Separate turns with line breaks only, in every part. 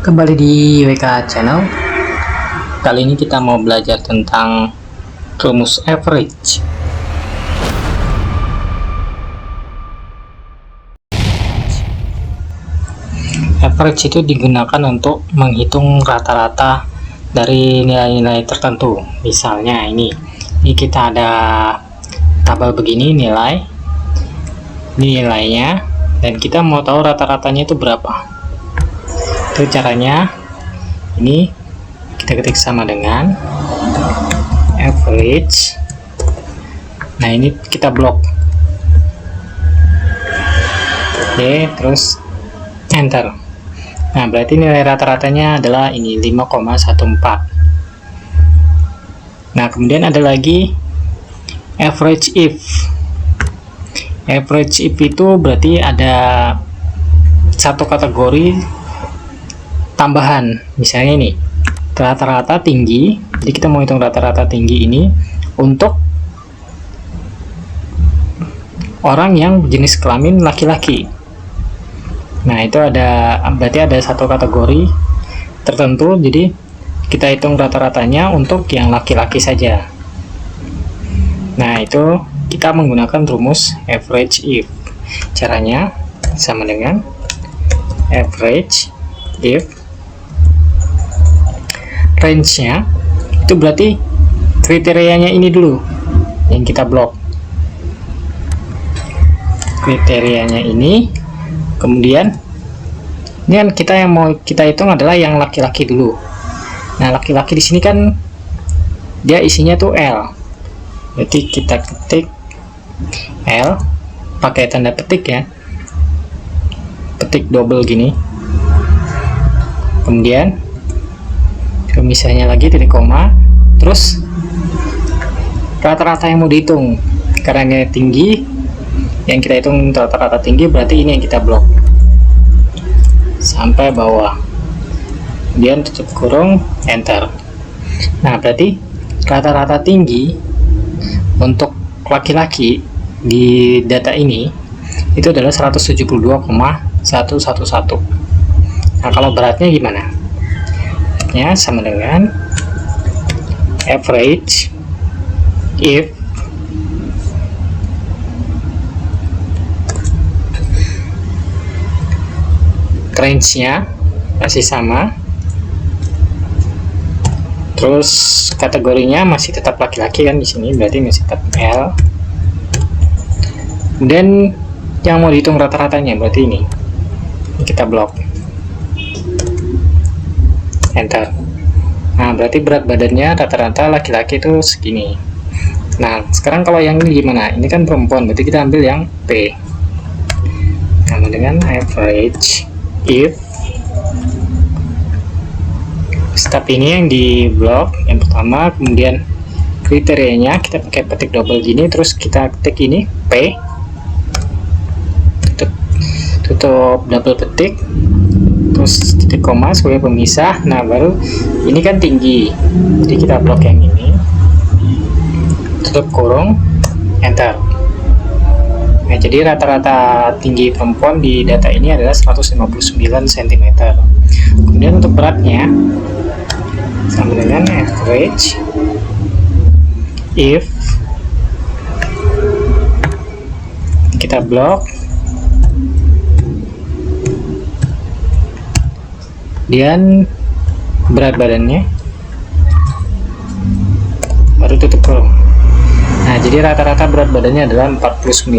Kembali di WK Channel. Kali ini kita mau belajar tentang rumus average. Average itu digunakan untuk menghitung rata-rata dari nilai-nilai tertentu. Misalnya ini kita ada tabel begini, nilainya, dan kita mau tahu rata-ratanya itu berapa. Itu caranya, ini kita ketik sama dengan average. Nah, ini kita blok. Oke, terus enter. Nah, berarti nilai rata-ratanya adalah ini 5,14. Nah, kemudian ada lagi average if. Average if itu berarti ada satu kategori tambahan. Misalnya ini rata-rata tinggi, jadi kita mau hitung rata-rata tinggi ini untuk orang yang jenis kelamin laki-laki. Nah, itu berarti ada satu kategori tertentu, jadi kita hitung rata-ratanya untuk yang laki-laki saja. Nah, itu kita menggunakan rumus average if. Caranya sama dengan average if range-nya itu berarti kriterianya ini dulu yang kita blok. Kriterianya ini, kemudian ini kan kita yang mau kita hitung adalah yang laki-laki dulu. Nah, laki-laki di sini kan dia isinya tuh L. Berarti kita ketik L pakai tanda petik ya. Petik double gini. Kemudian misalnya lagi titik koma, terus rata-rata yang mau dihitung karena ini tinggi, yang kita hitung rata-rata tinggi, berarti ini yang kita blok sampai bawah, kemudian tutup kurung, enter. Nah, berarti rata-rata tinggi untuk laki-laki di data ini itu adalah 172,111. Nah, kalau beratnya gimana? Sama dengan average if range-nya masih sama, terus kategorinya masih tetap laki-laki kan di sini, berarti masih tetap L. Kemudian yang mau dihitung rata-ratanya berarti ini kita blok, enter. Nah, berarti berat badannya rata-rata laki-laki itu segini. Nah, sekarang kalau yang ini gimana? Ini kan perempuan, berarti kita ambil yang P. Sama dengan average if. Step ini yang di blok yang pertama, kemudian kriterianya kita pakai petik double gini, terus kita ketik ini P, tutup double petik, terus titik koma sebagai pemisah. Nah, baru ini kan tinggi, jadi kita blok yang ini, tutup kurung, enter. Nah, jadi rata-rata tinggi perempuan di data ini adalah 159 cm. Kemudian untuk beratnya sama dengan average if kita blok, dan berat badannya, baru tutup kurung. Nah, jadi rata-rata berat badannya adalah 49.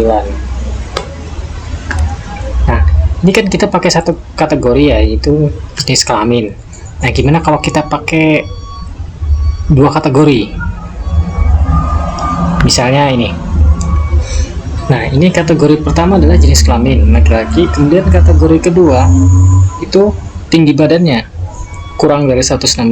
Nah, ini kan kita pakai satu kategori ya, yaitu jenis kelamin. Nah, gimana kalau kita pakai dua kategori? Misalnya ini. Nah, ini kategori pertama adalah jenis kelamin laki-laki, kemudian kategori kedua itu tinggi badannya kurang dari 165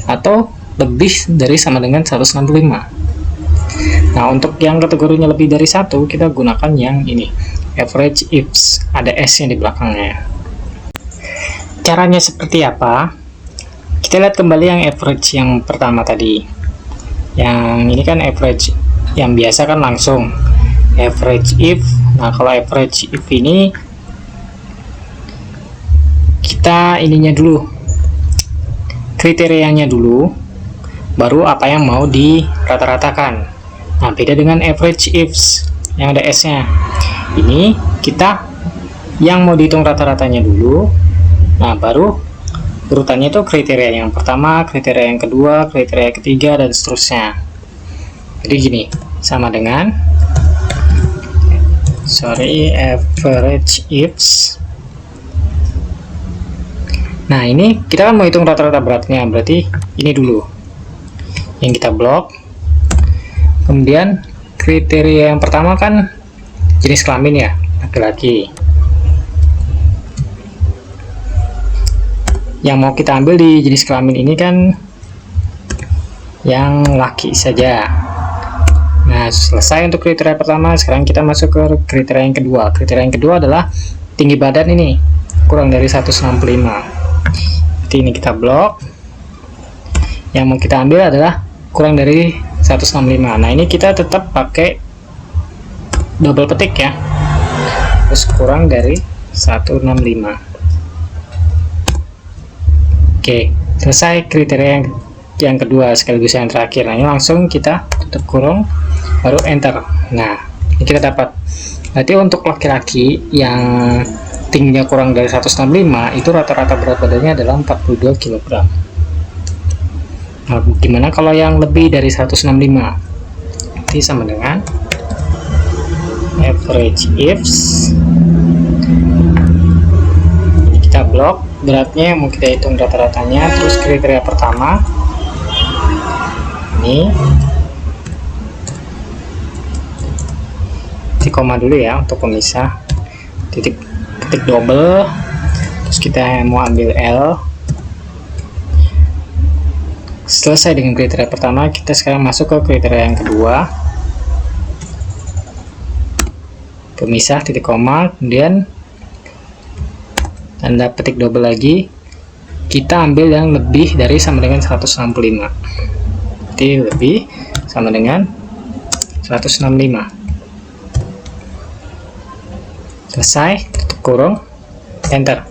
atau lebih dari sama dengan 165. Nah, untuk yang kategorinya lebih dari satu, kita gunakan yang ini, average ifs, ada S yang di belakangnya. Caranya seperti apa? Kita lihat kembali yang average yang pertama tadi. Yang ini kan average yang biasa kan langsung average if. Nah, kalau average if ini kita ininya dulu, kriterianya dulu, baru apa yang mau dirata-ratakan. Nah, beda dengan average ifs yang ada S-nya. Ini kita yang mau dihitung rata-ratanya dulu. Nah, baru urutannya itu kriteria yang pertama, kriteria yang kedua, kriteria ketiga, dan seterusnya. Jadi gini, sama dengan average ifs. Nah, ini kita kan mau hitung rata-rata beratnya, berarti ini dulu yang kita blok. Kemudian kriteria yang pertama kan jenis kelamin ya, laki-laki. Yang mau kita ambil di jenis kelamin ini kan yang laki saja. Nah, selesai untuk kriteria pertama. Sekarang kita masuk ke kriteria yang kedua. Kriteria yang kedua adalah tinggi badan ini kurang dari 165. Jadi ini kita blok. Yang mau kita ambil adalah kurang dari 165. Nah, ini kita tetap pakai double petik ya. Terus kurang dari 165. Oke, selesai kriteria yang kedua sekaligus yang terakhir. Nah, ini langsung kita tutup kurung, baru enter. Nah, ini kita dapat. Berarti untuk laki-laki yang tingginya kurang dari 165 itu rata-rata berat badannya adalah 42 kg. Nah, gimana kalau yang lebih dari 165? Ini sama dengan average ifs. Ini kita blok beratnya, mau kita hitung rata-ratanya. Terus kriteria pertama ini titik koma dulu ya untuk pemisah, titik ketik double, terus kita mau ambil L. Selesai dengan kriteria pertama, kita sekarang masuk ke kriteria yang kedua, pemisah titik koma, kemudian tanda petik double lagi, kita ambil yang lebih dari sama dengan 165. Jadi lebih sama dengan 165. Selesai, tutup kurung, enter.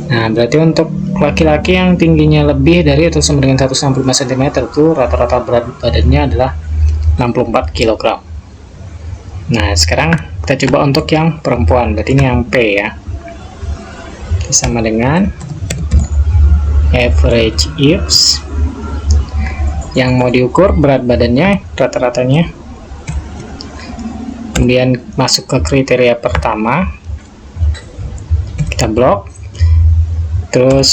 Nah, berarti untuk laki-laki yang tingginya lebih dari atau sama dengan 165 cm itu rata-rata berat badannya adalah 64 kg. Nah, sekarang kita coba untuk yang perempuan, berarti ini yang P ya. Sama dengan average ifs. Yang mau diukur berat badannya rata-ratanya. Kemudian masuk ke kriteria pertama, kita blok. Terus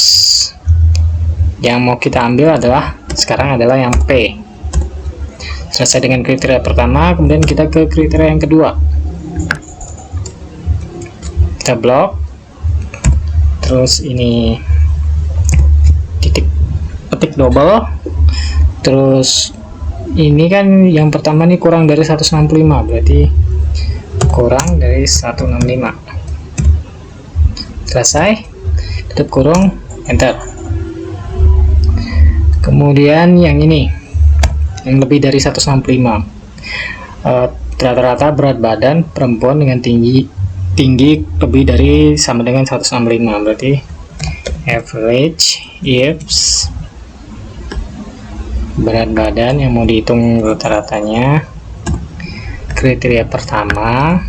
yang mau kita ambil adalah sekarang adalah yang P. Selesai dengan kriteria pertama, kemudian kita ke kriteria yang kedua, kita blok. Terus ini titik petik double. Terus ini kan yang pertama nih kurang dari 165, berarti kurang dari 165. Selesai, tutup kurung, enter. Kemudian yang ini yang lebih dari 165, rata-rata berat badan perempuan dengan tinggi lebih dari sama dengan 165, berarti average ifs berat badan yang mau dihitung rata-ratanya, kriteria pertama,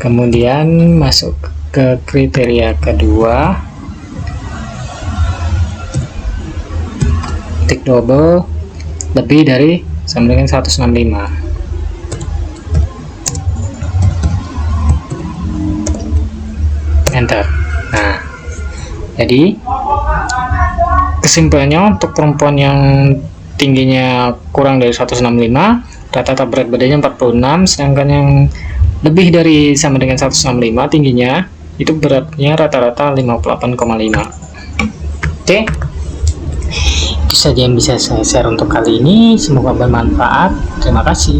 kemudian masuk ke kriteria kedua, titik double, lebih dari sama dengan 165. Enter. Nah, jadi kesimpulannya untuk perempuan yang tingginya kurang dari 165, rata-rata berat badannya 46, sedangkan yang lebih dari sama dengan 165 tingginya itu beratnya rata-rata 58,5. Oke, itu saja yang bisa saya share untuk kali ini, semoga bermanfaat. Terima kasih.